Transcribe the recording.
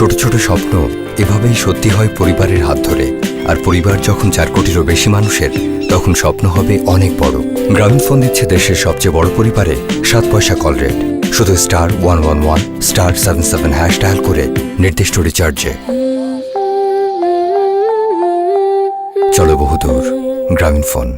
ছোট ছোট স্বপ্ন এভাবেই সত্যি হয় পরিবারের হাত ধরে। আর পরিবার যখন 4 কোটিরও বেশি মানুষের, তখন স্বপ্ন হবে অনেক বড়। গ্রামীণফোন দিচ্ছে দেশের সবচেয়ে বড় পরিবারে 7 পয়সা কল রেট। শুধু *111 *77# ডায়াল করে নির্দিষ্ট রিচার্জে। চলো বহুদূর গ্রামীণফোন।